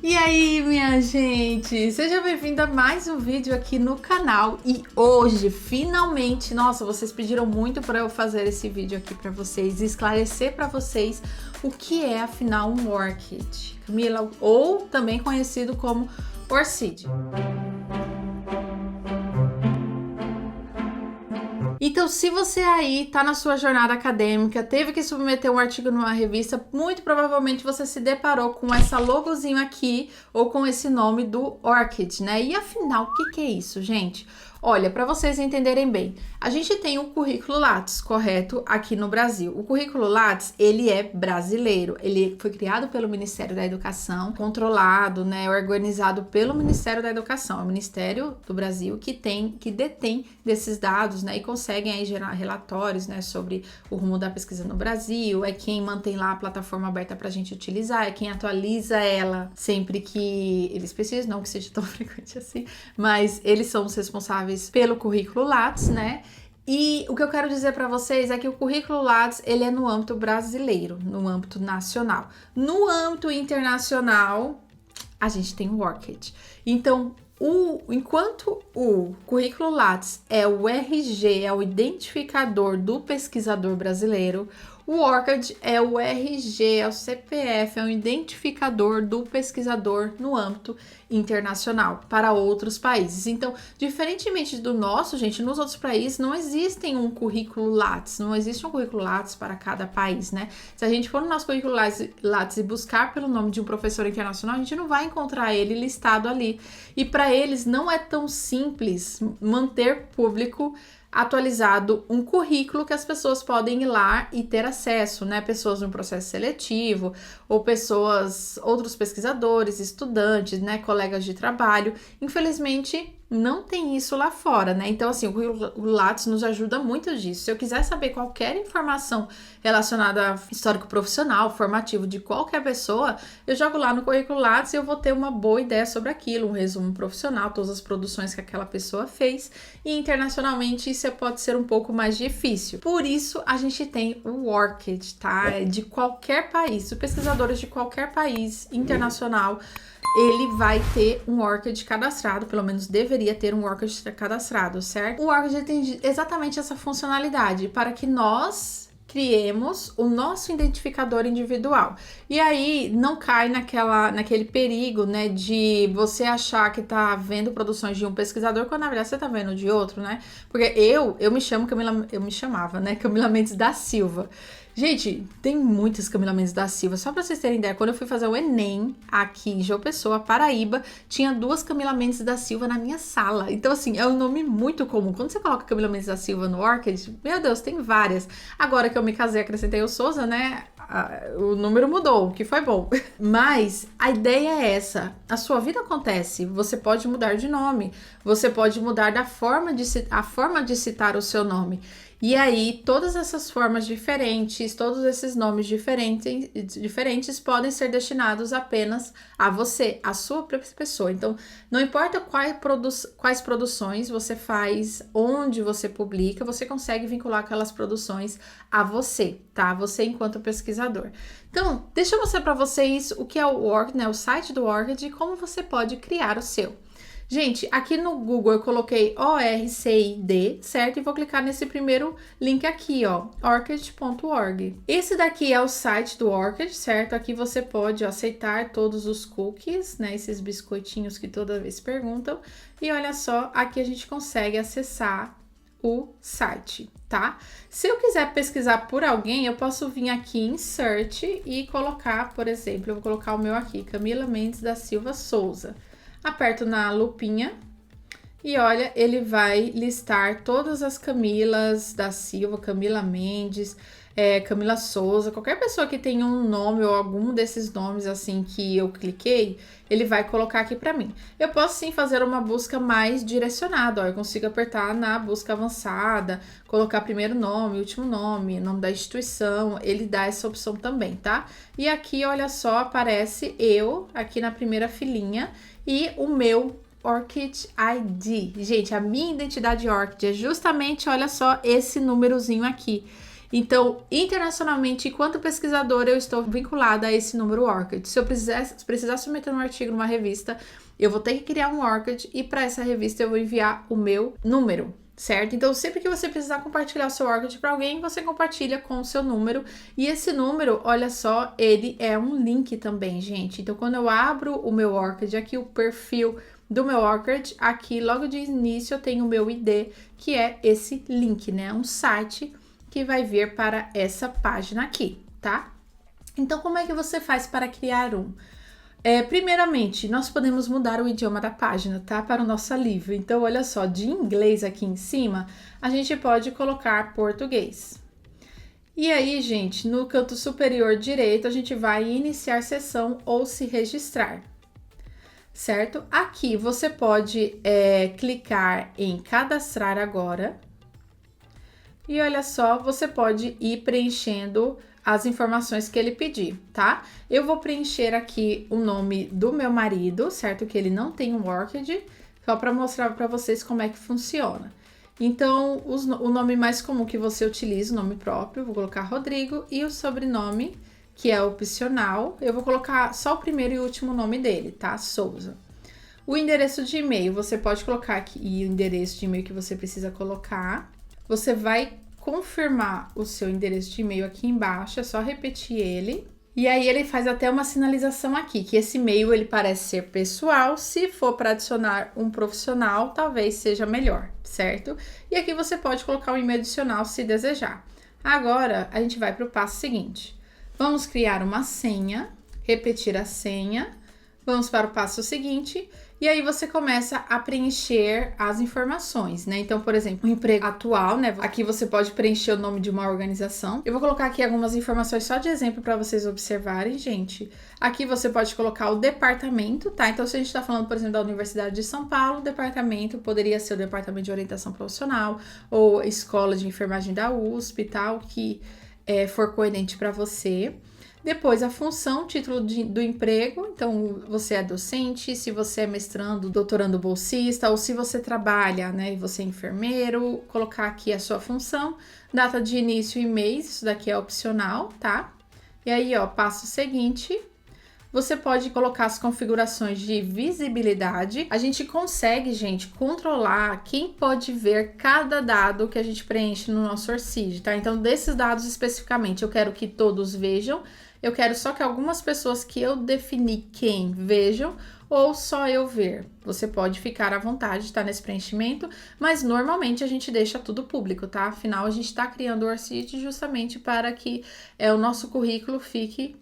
E aí, minha gente? Seja bem-vinda a mais um vídeo aqui no canal. E hoje, finalmente, nossa, vocês pediram muito para eu fazer esse vídeo aqui para vocês, esclarecer para vocês o que é, afinal, um orchid, Camila, ou também conhecido como orcídea. Então, se você aí tá na sua jornada acadêmica, teve que submeter um artigo numa revista, muito provavelmente você se deparou com essa logozinho aqui ou com esse nome do Orchid, né? E afinal, o que é isso, gente? Olha, para vocês entenderem bem, a gente tem o currículo Lattes, correto? Aqui no Brasil. O currículo Lattes, ele é brasileiro. Ele foi criado pelo Ministério da Educação, controlado, né, organizado pelo Ministério da Educação. É o Ministério do Brasil que detém desses dados, né, e conseguem aí gerar relatórios, né, sobre o rumo da pesquisa no Brasil. É quem mantém lá a plataforma aberta para a gente utilizar, é quem atualiza ela sempre que eles precisam, não que seja tão frequente assim, mas eles são os responsáveis pelo currículo Lattes, né? E o que eu quero dizer para vocês é que o currículo Lattes, ele é no âmbito brasileiro, no âmbito nacional. No âmbito internacional, a gente tem o Orchid. Então, enquanto o currículo Lattes é o RG, é o identificador do pesquisador brasileiro, o Orchid é o RG, é o CPF, é o identificador do pesquisador no âmbito internacional para outros países. Então, diferentemente do nosso, gente, nos outros países não existem um currículo Lattes, não existe um currículo Lattes para cada país, né? Se a gente for no nosso currículo Lattes e buscar pelo nome de um professor internacional, a gente não vai encontrar ele listado ali. E para eles não é tão simples manter público atualizado um currículo que as pessoas podem ir lá e ter acesso, né? Pessoas no processo seletivo ou outros pesquisadores, estudantes, né? Colegas de trabalho. Infelizmente, não tem isso lá fora, né? Então, assim, o Lattes nos ajuda muito disso. Se eu quiser saber qualquer informação relacionada a histórico profissional, formativo de qualquer pessoa, eu jogo lá no currículo Lattes e eu vou ter uma boa ideia sobre aquilo, um resumo profissional, todas as produções que aquela pessoa fez. E internacionalmente isso pode ser um pouco mais difícil. Por isso, a gente tem o Orchid, tá? De qualquer país, os pesquisadores de qualquer país internacional, ele vai ter um Orchid cadastrado, pelo menos deveria ter um Orchid cadastrado, certo? O Orchid tem exatamente essa funcionalidade, para que nós criemos o nosso identificador individual. E aí não cai naquele perigo, né, de você achar que tá vendo produções de um pesquisador, quando na verdade você tá vendo de outro, né? Porque eu me chamo eu me chamava, né, Camila Mendes da Silva. Gente, tem muitas Camila Mendes da Silva. Só pra vocês terem ideia, quando eu fui fazer o Enem aqui em João Pessoa, Paraíba, tinha 2 Camila Mendes da Silva na minha sala. Então, assim, é um nome muito comum. Quando você coloca Camila Mendes da Silva no Orchid, meu Deus, tem várias. Agora que eu me casei, acrescentei o Souza, né? O número mudou, o que foi bom. Mas a ideia é essa. A sua vida acontece. Você pode mudar de nome. Você pode mudar a forma de citar o seu nome. E aí, todas essas formas diferentes, todos esses nomes diferentes podem ser destinados apenas a você, a sua própria pessoa. Então, não importa quais produções você faz, onde você publica, você consegue vincular aquelas produções a você, tá? Você enquanto pesquisador. Então, deixa eu mostrar para vocês o que é o Orchid, né? O site do Orchid e como você pode criar o seu. Gente, aqui no Google eu coloquei ORCID, certo? E vou clicar nesse primeiro link aqui, ó, orchid.org. Esse daqui é o site do Orchid, certo? Aqui você pode aceitar todos os cookies, né? Esses biscoitinhos que toda vez perguntam. E olha só, aqui a gente consegue acessar o site, tá? Se eu quiser pesquisar por alguém, eu posso vir aqui em Search e colocar, por exemplo, eu vou colocar o meu aqui, Camila Mendes da Silva Souza. Aperto na lupinha e olha, ele vai listar todas as Camilas da Silva, Camila Mendes, Camila Souza, qualquer pessoa que tenha um nome ou algum desses nomes assim que eu cliquei, ele vai colocar aqui para mim. Eu posso sim fazer uma busca mais direcionada, ó, eu consigo apertar na busca avançada, colocar primeiro nome, último nome da instituição, ele dá essa opção também, tá? E aqui, olha só, aparece eu aqui na primeira filinha e o meu Orchid ID. Gente, a minha identidade Orchid é justamente, olha só, esse númerozinho aqui. Então, internacionalmente, enquanto pesquisadora, eu estou vinculada a esse número ORCID. Se eu precisar submeter um artigo numa revista, eu vou ter que criar um ORCID e para essa revista eu vou enviar o meu número, certo? Então, sempre que você precisar compartilhar o seu ORCID para alguém, você compartilha com o seu número. E esse número, olha só, ele é um link também, gente. Então, quando eu abro o meu ORCID aqui, o perfil do meu ORCID, aqui logo de início eu tenho o meu ID, que é esse link, né? Um site que vai vir para essa página aqui, tá? Então, como é que você faz para criar um? Primeiramente, nós podemos mudar o idioma da página, tá? Para o nosso alívio. Então, olha só, de inglês aqui em cima, a gente pode colocar português. E aí, gente, no canto superior direito, a gente vai iniciar sessão ou se registrar, certo? Aqui você pode clicar em cadastrar agora. E olha só, você pode ir preenchendo as informações que ele pedir, tá? Eu vou preencher aqui o nome do meu marido, certo? Que ele não tem um ORCID, só para mostrar para vocês como é que funciona. Então, o nome mais comum que você utiliza, o nome próprio, vou colocar Rodrigo, e o sobrenome, que é opcional, eu vou colocar só o primeiro e último nome dele, tá? Souza. O endereço de e-mail, você pode colocar aqui o endereço de e-mail que você precisa colocar. Você vai confirmar o seu endereço de e-mail aqui embaixo, é só repetir ele. E aí ele faz até uma sinalização aqui, que esse e-mail ele parece ser pessoal, se for para adicionar um profissional, talvez seja melhor, certo? E aqui você pode colocar um e-mail adicional se desejar. Agora, a gente vai para o passo seguinte. Vamos criar uma senha, repetir a senha, vamos para o passo seguinte. E aí você começa a preencher as informações, né? Então, por exemplo, o emprego atual, né? Aqui você pode preencher o nome de uma organização. Eu vou colocar aqui algumas informações só de exemplo para vocês observarem, gente. Aqui você pode colocar o departamento, tá? Então, se a gente tá falando, por exemplo, da Universidade de São Paulo, o departamento poderia ser o Departamento de Orientação Profissional ou Escola de Enfermagem da USP, tal, que for coerente para você. Depois, a função, título do emprego, então você é docente, se você é mestrando, doutorando bolsista, ou se você trabalha, né, e você é enfermeiro, colocar aqui a sua função, data de início e mês, isso daqui é opcional, tá? E aí, ó, passo seguinte, você pode colocar as configurações de visibilidade. A gente consegue, gente, controlar quem pode ver cada dado que a gente preenche no nosso ORCID, tá? Então, desses dados especificamente, eu quero que todos vejam. Eu quero só que algumas pessoas que eu defini quem vejam ou só eu ver. Você pode ficar à vontade, tá, nesse preenchimento, mas normalmente a gente deixa tudo público, tá? Afinal, a gente tá criando o ORCID justamente para que o nosso currículo fique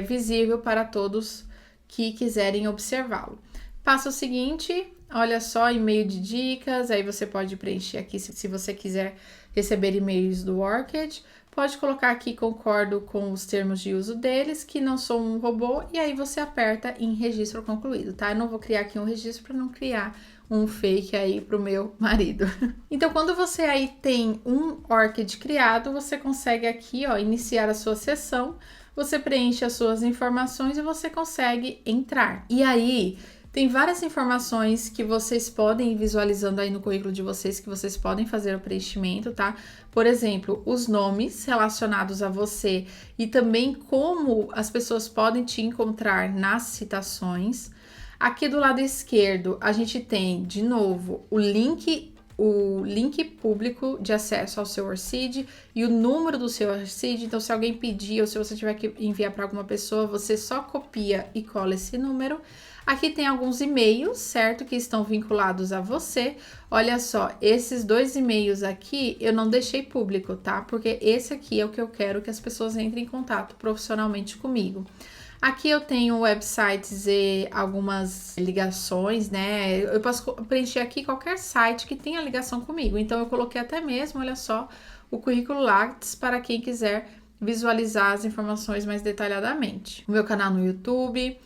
visível para todos que quiserem observá-lo. Passo seguinte, olha só, e-mail de dicas, aí você pode preencher aqui se você quiser receber e-mails do ORCID. Pode colocar aqui, concordo com os termos de uso deles, que não sou um robô, e aí você aperta em registro concluído, tá? Eu não vou criar aqui um registro para não criar um fake aí pro meu marido. Então, quando você aí tem um ORCID criado, você consegue aqui, ó, iniciar a sua sessão, você preenche as suas informações e você consegue entrar. E aí, tem várias informações que vocês podem ir visualizando aí no currículo de vocês, que vocês podem fazer o preenchimento, tá? Por exemplo, os nomes relacionados a você e também como as pessoas podem te encontrar nas citações. Aqui do lado esquerdo, a gente tem, de novo, o link público de acesso ao seu ORCID e o número do seu ORCID. Então, se alguém pedir ou se você tiver que enviar para alguma pessoa, você só copia e cola esse número. Aqui tem alguns e-mails, certo? Que estão vinculados a você. Olha só, esses 2 e-mails aqui eu não deixei público, tá? Porque esse aqui é o que eu quero que as pessoas entrem em contato profissionalmente comigo. Aqui eu tenho websites e algumas ligações, né? Eu posso preencher aqui qualquer site que tenha ligação comigo. Então, eu coloquei até mesmo, olha só, o currículo Lattes para quem quiser visualizar as informações mais detalhadamente. O meu canal no YouTube.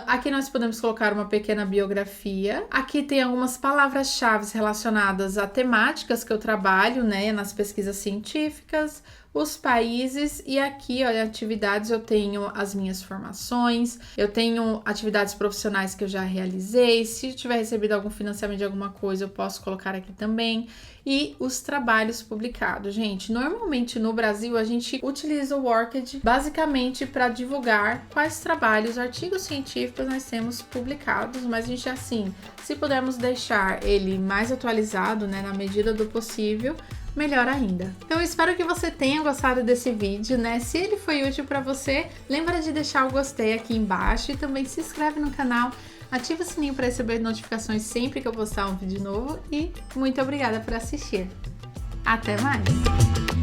Aqui nós podemos colocar uma pequena biografia. Aqui tem algumas palavras-chave relacionadas a temáticas que eu trabalho, né, nas pesquisas científicas. os países e aqui, olha, atividades eu tenho as minhas formações, eu tenho atividades profissionais que eu já realizei, se eu tiver recebido algum financiamento de alguma coisa eu posso colocar aqui também, e os trabalhos publicados. Gente, normalmente no Brasil a gente utiliza o Worked basicamente para divulgar quais trabalhos, artigos científicos nós temos publicados, mas a gente assim, se pudermos deixar ele mais atualizado, né, na medida do possível, melhor ainda. Então eu espero que você tenha gostado desse vídeo, né? Se ele foi útil para você, lembra de deixar o gostei aqui embaixo e também se inscreve no canal, ativa o sininho para receber notificações sempre que eu postar um vídeo novo e muito obrigada por assistir. Até mais!